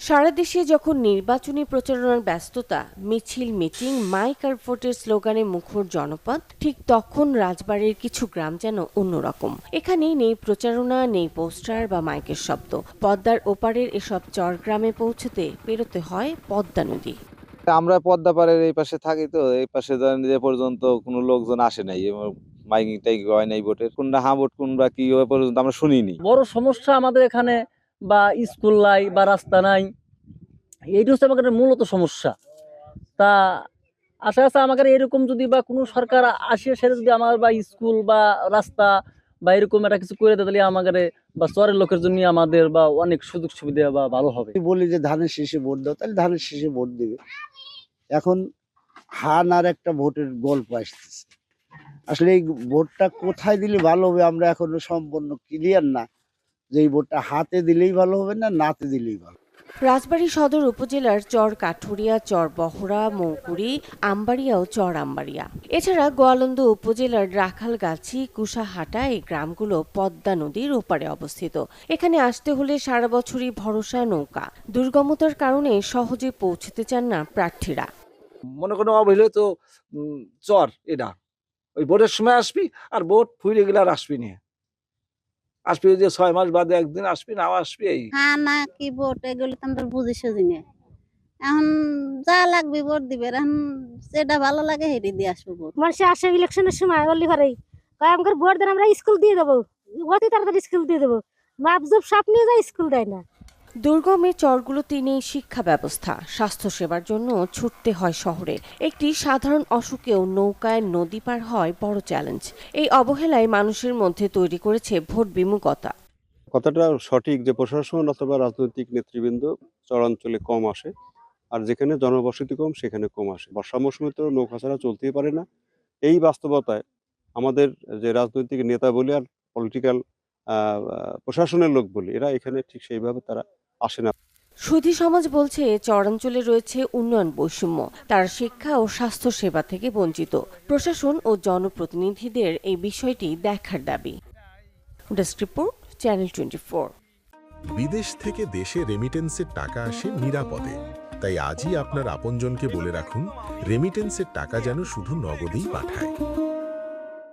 সারা দেশে যখন নির্বাচনী প্রচারণার ব্যস্ততা, মিছিল, মিটিং, মাইক আর ভোটের স্লোগানে মুখর জনপদ, ঠিক তখন রাজবাড়ির কিছু গ্রাম যেন অন্যরকম। এখানে নেই প্রচারণা, নেই পোস্টার বা মাইকের শব্দ। পদ্মার ওপারের এসব চরগ্রামে পৌঁছতে পেরোতে হয় পদ্মা নদী। আমরা পদ্মা পাড়ের এই পাশে থাকি, তো এই পাশে ধরেন যে পর্যন্ত কোনো লোকজন আসে নাই, মাইকিং টাইকিং হয় নাই ভোটের, কোনটা হ্যাঁ ভোট কোনটা কি ওই পর্যন্ত আমরা শুনিনি। বড় সমস্যা আমাদের এখানে বা স্কুল নাই বা রাস্তা নাই, এইটা হচ্ছে আমাদের মূলত সমস্যা। তা আশা আছে আমাদের এরকম যদি বা কোনো সরকার আসে, সেটা যদি আমার বা স্কুল বা রাস্তা বা এরকম একটা কিছু করে দেয়, তাহলে আমাদের বা চরের লোকের জন্য আমাদের বা অনেক সুযোগ সুবিধা বা ভালো হবে। বলি যে ধানের শীষে ভোট দাও, তাহলে ধানের শীষে ভোট দিবে। এখন হান আর একটা ভোটের গল্প আসতেছে। আসলে এই ভোটটা কোথায় দিলে ভালো হবে আমরা এখনো সম্পূর্ণ ক্লিয়ার না, যে এই ভোটটা হাতে দিলেই ভালো হবে না নাতে দিলেই ভালো। রাজবাড়ী সদর উপজেলার চর কাঠুরিয়া, চর বহরা, মৌকুড়ি, আমবাড়িয়া ও চর আমবাড়িয়া। এছাড়া গোয়ালন্দ উপজেলার রাখালগাছি, কুশাহাটা এই গ্রামগুলো পদ্মা নদীর ওপারে অবস্থিত। এখানে আসতে হলে সারা বছরই ভরসা নৌকা। দুর্গমতার কারণে সহজে পৌঁছতে চান না প্রার্থীরা। মনে কোনো অবহেলিত চর এটা, ওই ভোটের সময় আসবি আর ভোট ফুইরে গেলে আর আসবি না, আসবি যে 6 মাস বাদে একদিন আসবি, না আসবি এই। হ্যাঁ না কি ভোট এগুলো তো আমরা বুঝি সুঝি না। এখন যা লাগবে ভোট দিবে, এখন যেটা ভালো লাগে সেটি দিয়ে আসবো ভোট। মানুষ আসে ইলেকশনের সময় বললি ঘরে আমাদের ভোট দেন, আমরা স্কুল দিয়ে দেবো, অতি তাড়াতাড়ি স্কুল দিয়ে দেবো। মাপজব সাপ নিয়ে যায়, স্কুল দেয় না। দুর্গম এই চরগুলোতে নেই শিক্ষা ব্যবস্থা, স্বাস্থ্যসেবার জন্য ছুটতে হয় শহরে। একটি সাধারণ অসুখেও নৌকায় নদী পার হয় বড় চ্যালেঞ্জ। এই অবহেলায় মানুষের মধ্যে তৈরি করেছে ভোট বিমুখতা। কথাটা সঠিক যে প্রশাসন অথবা রাজনৈতিক নেতৃবৃন্দ চরাঞ্চলে কম আসে, আর যেখানে জনবসতি কম সেখানে কম আসে। বর্ষা মৌসুমে তো নৌকা ছাড়া চলতেই পারে না। এই বাস্তবতায় আমাদের যে রাজনৈতিক নেতা বলি আর পলিটিক্যাল প্রশাসনের লোক বলি, এরা এখানে ঠিক সেইভাবে তারা আসে না। সুধী সমাজ বলছে চরাঞ্চলে রয়েছে উন্নয়ন বৈষম্য, তার শিক্ষা ও স্বাস্থ্য সেবা থেকে বঞ্চিত। প্রশাসন ও জনপ্রতিনিধিদের এই বিষয়টি দেখার দাবি। Desk report, channel 24। বিদেশ থেকে দেশে রেমিটেন্সের টাকা আসে নিরাপদে। তাই আজই আপনার আপনজনকে বলে রাখুন, রেমিটেন্সের টাকা যেন শুধু নগদেই পাঠায়।